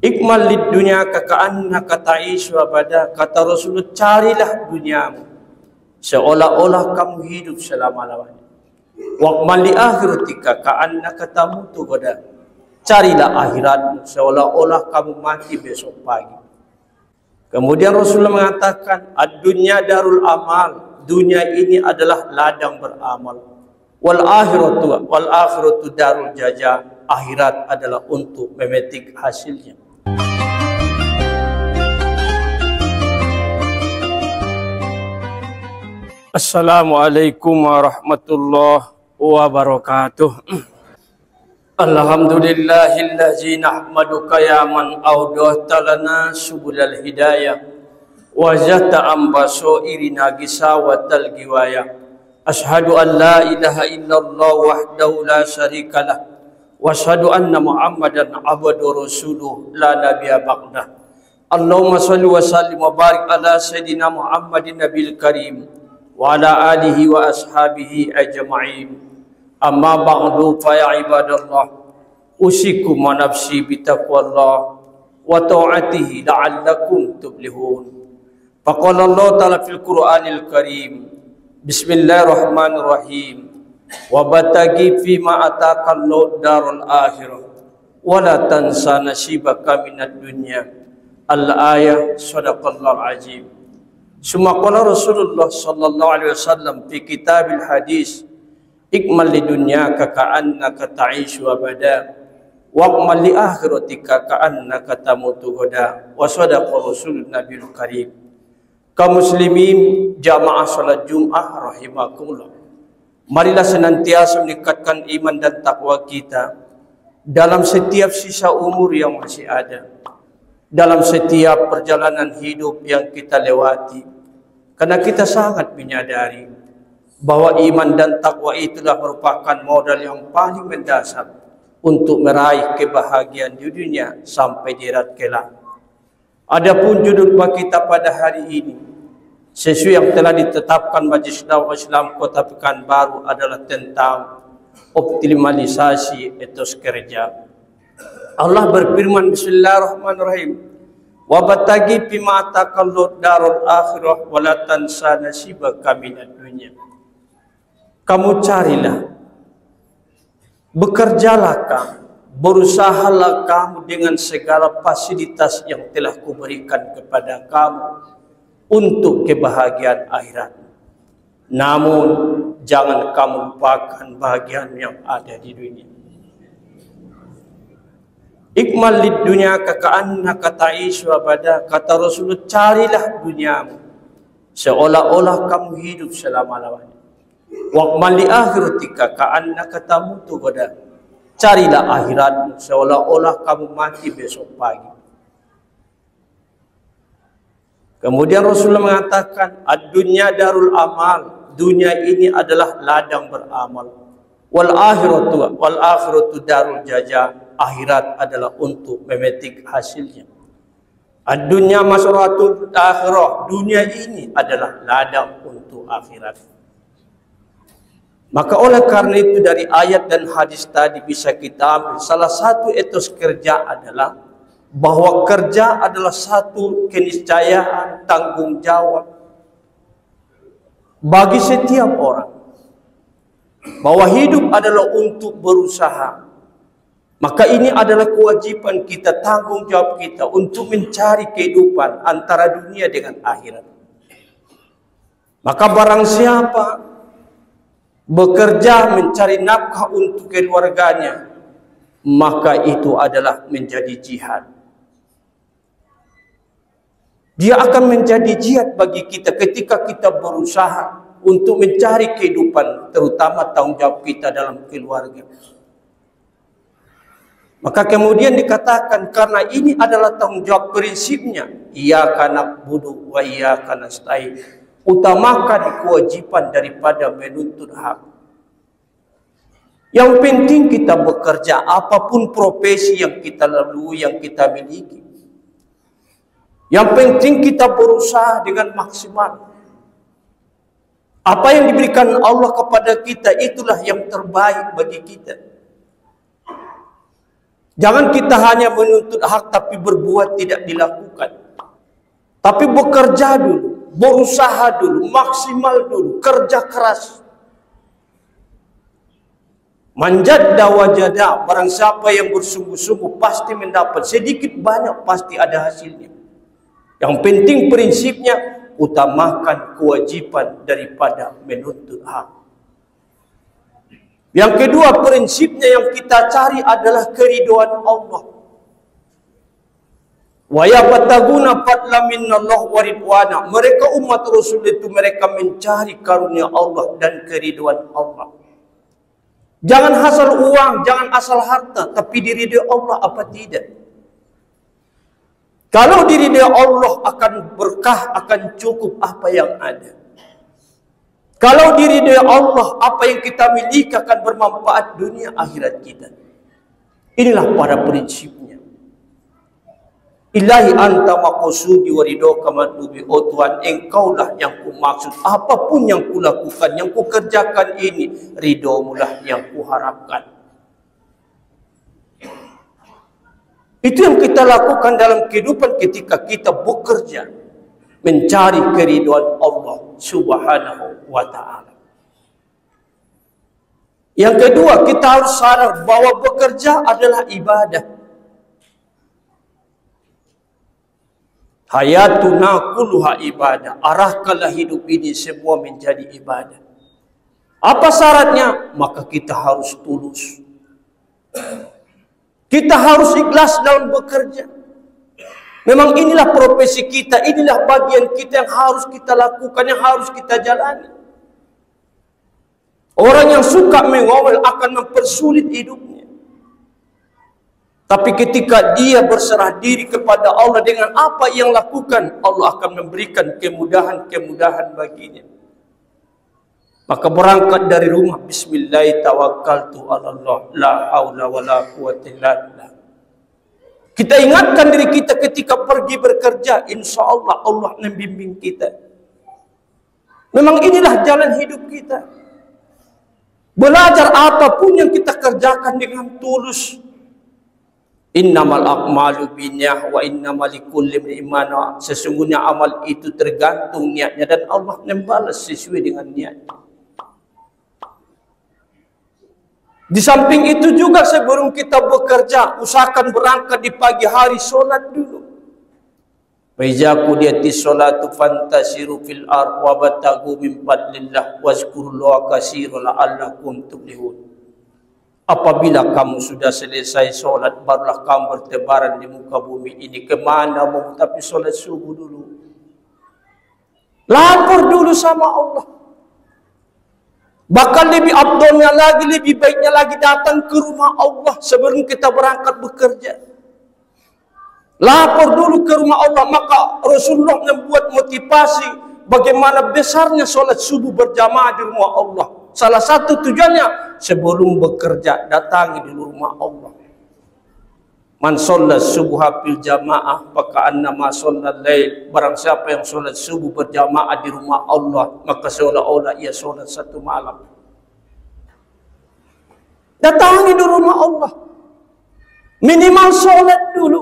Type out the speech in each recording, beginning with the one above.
Ikmal lid dunya ka'annaka ta'ishu abada. Kata Rasulullah, carilah duniamu seolah-olah kamu hidup selama-lamanya. Waqmal li akhiratika ka'annaka tamutu ghadan. Carilah akhiratmu seolah-olah kamu mati besok pagi. Kemudian Rasulullah mengatakan, ad-dunya darul amal. Dunia ini adalah ladang beramal. Wal akhiratu darul jaza. Akhirat adalah untuk memetik hasilnya. Assalamualaikum warahmatullahi wabarakatuh. Alhamdulillahillazi nahmaduka ya man awdahta lana subulal hidayah wa zata ambasoirina gisawatal giwaya. Ashhadu an la ilaha illallah wahdahu la syarikalah wa ashhadu anna muhammadan abduhu rasuluh la nabiyya ba'dah. Allahumma shalli wa sallim wa barik ala sayyidina Muhammadin nabiyil karim wa ala alihi wa ashabihi ajma'in. Amma ba'du fa ya ibadallah, usikum wa nafsi bitaqwallah wa ta'atihi la'allakum tuflihun. Faqala Allah ta'ala fil Qur'anil Karim, bismillahirrahmanirrahim, wa bataghi fima ataqallahu darul akhirah wa la tansa nasibaka minad dunya. Al-ayah, sadaqallahul azim. Summa qala Rasulullah sallallahu alaihi wasallam fi kitabil hadis, ikmal li dunyaka ka'annaka ta'ishu abada waqmal li akhiratika ka'annaka tamutu ghadan. Wa sadaqa Rasulun Nabiyul Karim. Kaum muslimin jamaah salat Jumat rahimakumullah, marilah senantiasa meningkatkan iman dan takwa kita dalam setiap sisa umur yang masih ada, dalam setiap perjalanan hidup yang kita lewati, karena kita sangat menyadari bahwa iman dan takwa itulah merupakan modal yang paling mendasar untuk meraih kebahagiaan di dunia sampai di akhirat kelak. Adapun judul bagi kita pada hari ini, sesuai yang telah ditetapkan Majelis Dakwah Islam Kota Pekanbaru, adalah tentang optimalisasi etos kerja. Allah berfirman, bismillahirrahmanirrahim, wa bataghi fima ataqallahu darul akhirah wa la tansa nasibaka minad dunya. Kamu carilah, bekerjalah kamu, berusahalah kamu dengan segala fasilitas yang telah kuberikan kepada kamu untuk kebahagiaan akhirat. Namun jangan kamu lupakan bahagian yang ada di dunia. Ikmal lid dunya ka'annaka ta'ishu abada. Kata Rasulullah, carilah duniamu seolah-olah kamu hidup selama-lamanya. Waqmal li akhiratika ka'annaka tamutu ghadan. Carilah akhiratmu seolah-olah kamu mati besok pagi. Kemudian Rasulullah mengatakan, ad-dunya darul amal. Dunia ini adalah ladang beramal. Wal akhiratu darul jaza. Akhirat adalah untuk memetik hasilnya. Ad-dunya masratul akhirah. Dunia ini adalah ladang untuk akhirat. Maka oleh karena itu dari ayat dan hadis tadi bisa kita ambil salah satu etos kerja adalah bahwa kerja adalah satu keniscayaan, tanggung jawab bagi setiap orang, bahwa hidup adalah untuk berusaha. Maka ini adalah kewajiban kita, tanggung jawab kita untuk mencari kehidupan antara dunia dengan akhirat. Maka barang siapa bekerja mencari nafkah untuk keluarganya, maka itu adalah menjadi jihad. Dia akan menjadi jihad bagi kita ketika kita berusaha untuk mencari kehidupan, terutama tanggung jawab kita dalam keluarga. Maka kemudian dikatakan, karena ini adalah tanggung jawab prinsipnya, iyyaka na'budu wa iyyaka nasta'in. Utamakan kewajiban daripada menuntut hak. Yang penting kita bekerja, apapun profesi yang kita lalui, yang kita miliki. Yang penting kita berusaha dengan maksimal. Apa yang diberikan Allah kepada kita, itulah yang terbaik bagi kita. Jangan kita hanya menuntut hak tapi berbuat tidak dilakukan. Tapi bekerja dulu, berusaha dulu, maksimal dulu, kerja keras. Manjadda wajada, barang siapa yang bersungguh-sungguh pasti mendapat, sedikit banyak pasti ada hasilnya. Yang penting prinsipnya, utamakan kewajiban daripada menuntut hak. Yang kedua prinsipnya yang kita cari adalah keridhaan Allah. Wa yabtaguna fadlan minallah wa ridwana. Mereka umat Rasul itu mereka mencari karunia Allah dan keridhaan Allah. Jangan asal uang, jangan asal harta, tapi diridai Allah apa tidak? Kalau diridai Allah akan berkah, akan cukup apa yang ada. Kalau diridai Allah, apa yang kita miliki akan bermanfaat dunia akhirat kita. Inilah pada prinsipnya. Ilahi anta maqsudi wa ridhoka matlubi. Oh Tuhan, engkaulah yang ku maksud. Apapun yang ku lakukan, yang ku kerjakan ini, ridhomulah yang ku harapkan. Itu yang kita lakukan dalam kehidupan ketika kita bekerja, mencari keridhaan Allah Subhanahu wa ta'ala. Yang kedua, kita harus sadar bahwa bekerja adalah ibadah. Hayatuna kulluha ibadah. Arahkanlah hidup ini semua menjadi ibadah. Apa syaratnya? Maka kita harus tulus. Kita harus ikhlas dalam bekerja. Memang inilah profesi kita, inilah bagian kita yang harus kita lakukan, yang harus kita jalani. Orang yang suka mengomel akan mempersulit hidupnya. Tapi ketika dia berserah diri kepada Allah dengan apa yang lakukan, Allah akan memberikan kemudahan-kemudahan baginya. Maka berangkat dari rumah, bismillah tawakkaltu 'ala Allah, la haula wala quwwata illa billah. Kita ingatkan diri kita ketika pergi bekerja, insya Allah Allah membimbing kita. Memang inilah jalan hidup kita. Belajar apapun yang kita kerjakan dengan tulus. Innamal a'malu binniyah wa innamal likulli imrin ma nawa. Sesungguhnya amal itu tergantung niatnya dan Allah membalas sesuai dengan niatnya. Di samping itu juga sebelum kita bekerja, usahakan berangkat di pagi hari, sholat dulu. Faiza qudiyatis sholatu fantasiru fil ardh wabtaghu min fadlillah wazkurullaha katsiran la'allakum tuflihun. Apabila kamu sudah selesai sholat, barulah kamu bertebaran di muka bumi ini. Kemana mau? Tapi sholat subuh dulu. Lapor dulu sama Allah. Bahkan lebih abdolnya lagi, lebih baiknya lagi datang ke rumah Allah sebelum kita berangkat bekerja. Lapor dulu ke rumah Allah. Maka Rasulullah membuat motivasi bagaimana besarnya sholat subuh berjamaah di rumah Allah. Salah satu tujuannya, sebelum bekerja datangi di rumah Allah. Man sholat subuha fil jamaah maka annama sholat lail. Barang siapa yang sholat subuh berjamaah di rumah Allah, maka seolah-olah ia sholat satu malam. Datangi di rumah Allah. Minimal sholat dulu.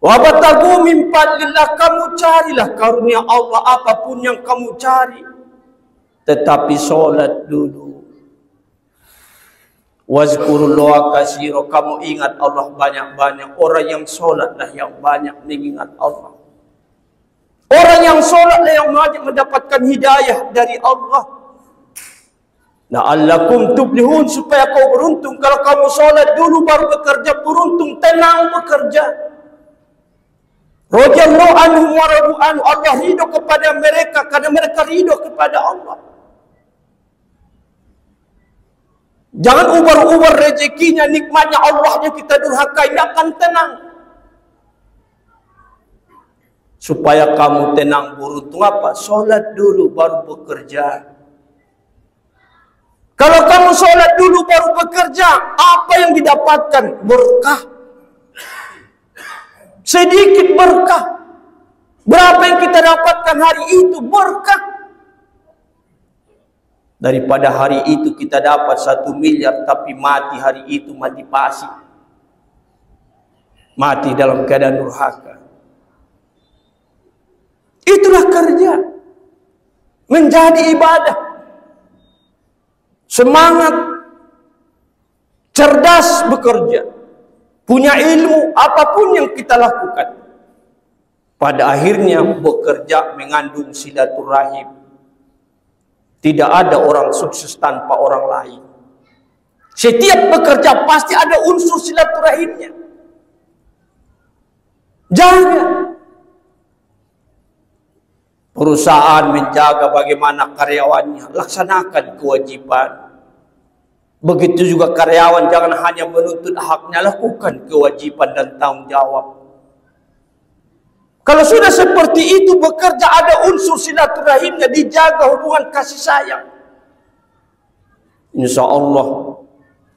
Wabtaghu min fadlillah, kamu carilah karunia Allah apapun yang kamu cari. Tetapi sholat dulu. Wazkurullaha katsiran, kamu ingat Allah banyak-banyak. Orang yang sholatlah yang banyak mengingat Allah. Orang yang sholatlah yang banyak mendapatkan hidayah dari Allah. La'allakum tuflihun, supaya kau beruntung. Kalau kamu sholat dulu baru bekerja, beruntung, tenang bekerja. Radhiyallahu anhum wa radu anhu, Allah ridho kepada mereka karena mereka ridho kepada Allah. Jangan ubar-ubar rezekinya, nikmatnya Allahnya kita durhakai, tidak akan tenang. Supaya kamu tenang beruntung apa? Sholat dulu baru bekerja. Kalau kamu sholat dulu baru bekerja, apa yang didapatkan? Berkah. Sedikit berkah. Berapa yang kita dapatkan hari itu? Berkah. Daripada hari itu kita dapat 1 miliar, tapi mati hari itu mati pasti. Mati dalam keadaan durhaka. Itulah kerja. Menjadi ibadah. Semangat. Cerdas bekerja. Punya ilmu apapun yang kita lakukan. Pada akhirnya bekerja mengandung silaturahim. Tidak ada orang sukses tanpa orang lain. Setiap bekerja pasti ada unsur silaturahimnya. Jaga. Perusahaan menjaga bagaimana karyawannya. Laksanakan kewajiban. Begitu juga karyawan jangan hanya menuntut haknya. Lakukan kewajiban dan tanggung jawab. Kalau sudah seperti itu bekerja ada unsur silaturahimnya, dijaga hubungan kasih sayang. Insya Allah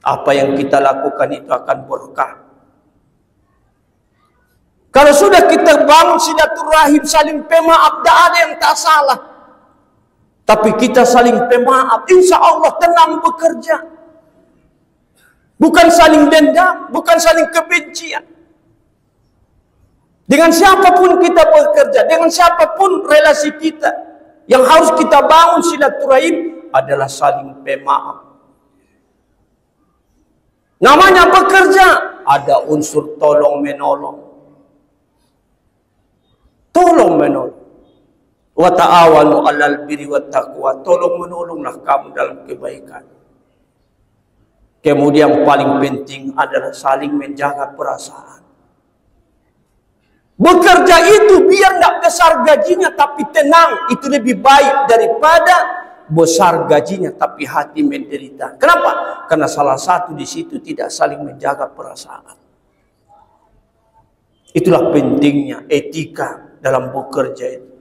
apa yang kita lakukan itu akan berkah. Kalau sudah kita bangun silaturahim, saling pemaaf, tidak ada yang tak salah. Tapi kita saling pemaaf, insya Allah tenang bekerja. Bukan saling dendam, bukan saling kebencian. Dengan siapapun kita bekerja, dengan siapapun relasi kita, yang harus kita bangun silaturahim adalah saling pemaaf. Namanya bekerja, ada unsur tolong menolong. Tolong menolong. Wa ta'awanu 'alal birri wat taqwa. Tolong menolonglah kamu dalam kebaikan. Kemudian paling penting adalah saling menjaga perasaan. Bekerja itu biar tidak besar gajinya tapi tenang, itu lebih baik daripada besar gajinya tapi hati menderita. Kenapa? Karena salah satu di situ tidak saling menjaga perasaan. Itulah pentingnya etika dalam bekerja itu.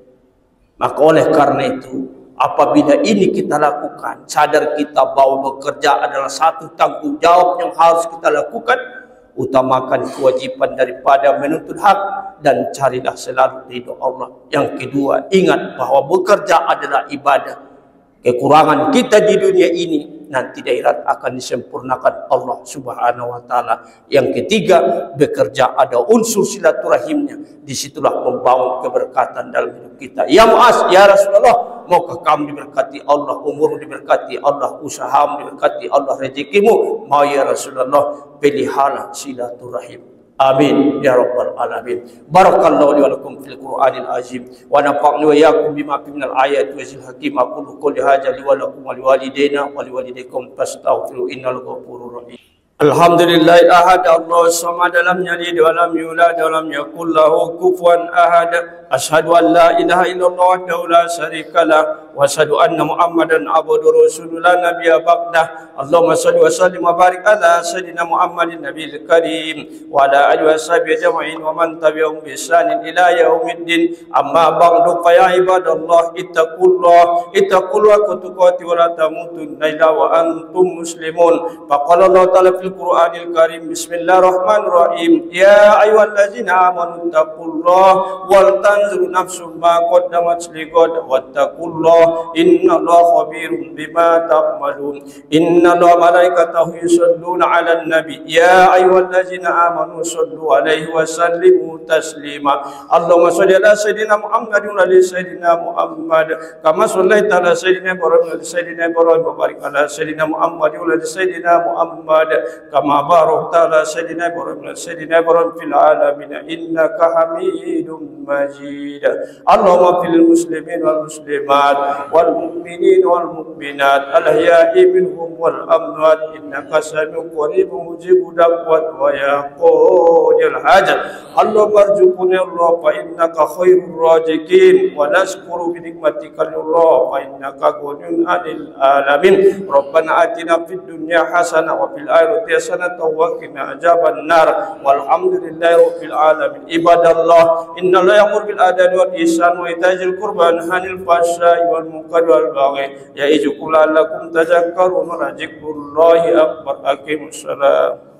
Maka oleh karena itu, apabila ini kita lakukan, sadar kita bahwa bekerja adalah satu tanggung jawab yang harus kita lakukan. Utamakan kewajiban daripada menuntut hak dan carilah selalu ridho Allah. Yang kedua, ingat bahwa bekerja adalah ibadah. Kekurangan kita di dunia ini nanti di akhirat akan disempurnakan Allah Subhanahu wa taala. Yang ketiga, bekerja ada unsur silaturahimnya. Disitulah membangun keberkatan dalam hidup kita. Ya Mu'az, ya Rasulullah, maukah kamu diberkati Allah, umurmu diberkati Allah, usahamu diberkati Allah, rezekimu? Mau ya Rasulullah, pilihlah silaturahim. Amin ya rabbal alamin. Barakallahu li wa lakum fil Qur'anil azim wa nafa'ni wa iyyakum bima fihi minal ayati wa zil hakim. Aqulu qouli hadza li wa lakum wa liwalidayna wa liwalidaykum fastaghfiru innal ghafurur rahim. Alhamdulillah ahad Allahu samad lam yalid wa lam yulad wa lam yakul lahu kufuwan ahad. Asyhadu an la ilaha illallah wahdahu la syarika lah wa asyhadu anna Muhammadan abduhu rasulullah nabiyya ba'dah. Allahumma shalli wa sallim wa barik ala sayyidina Muhammadin nabiyil karim wa ala alihi washabihi ajma'in wa man tabi'ahum bi ihsanin ila yaumiddin. Amma ba'du fa ya ibadallah ittaqullah haqqa tuqatih wa la tamutunna illa wa antum muslimun. Faqala Allah ta'ala fil Qur'anil karim, bismillahirrahmanirrahim, ya ayyuhallazina amanu taqullaha wal tanzur nafsum ma qaddamat lighad wattaqullah innallaha khabirum bima ta'malun. Innallaha malaikatahu yusholluna 'alan nabi ya ayyuhallazina amanu shollu 'alaihi wa sallimu taslima. Allahumma sholli ala sayyidina Muhammadin wa ala sayyidina Muhammad kama shallaita ala sayyidina Ibrahim wa ala sayyidina Ibrahim wa barik ala sayyidina Muhammadin wa ala sayyidina Muhammad kama barakta ala sayyidina Ibrahim wa ala sayyidina Ibrahim fil alamin innaka Hamidum Majid. Allahumma fil muslimin wal muslimat wal mu'minin wal mu'minat al ahya'i minhum wal amwat innaka sami'un qaribun mujibud da'wat wa yaqudil hajat. Allahumma arzuqni Allah fa innaka khairur raziqin wa nashkuru bi nikmatika Allah fa innaka ghaniyun 'anil alamin. Rabbana atina fid dunya hasanah wa fil akhirati hasanah wa qina adzaban nar. Walhamdulillahi rabbil alamin. Ibadallah, innallaha ya'muru bil adli wal ihsan wa ita'i dzil qurba wa yanha 'anil fahsya'i wal munkari wal baghi ya'izukum la'allakum tadhakkarun. Dzikrullahi akbar. Aqimussalam.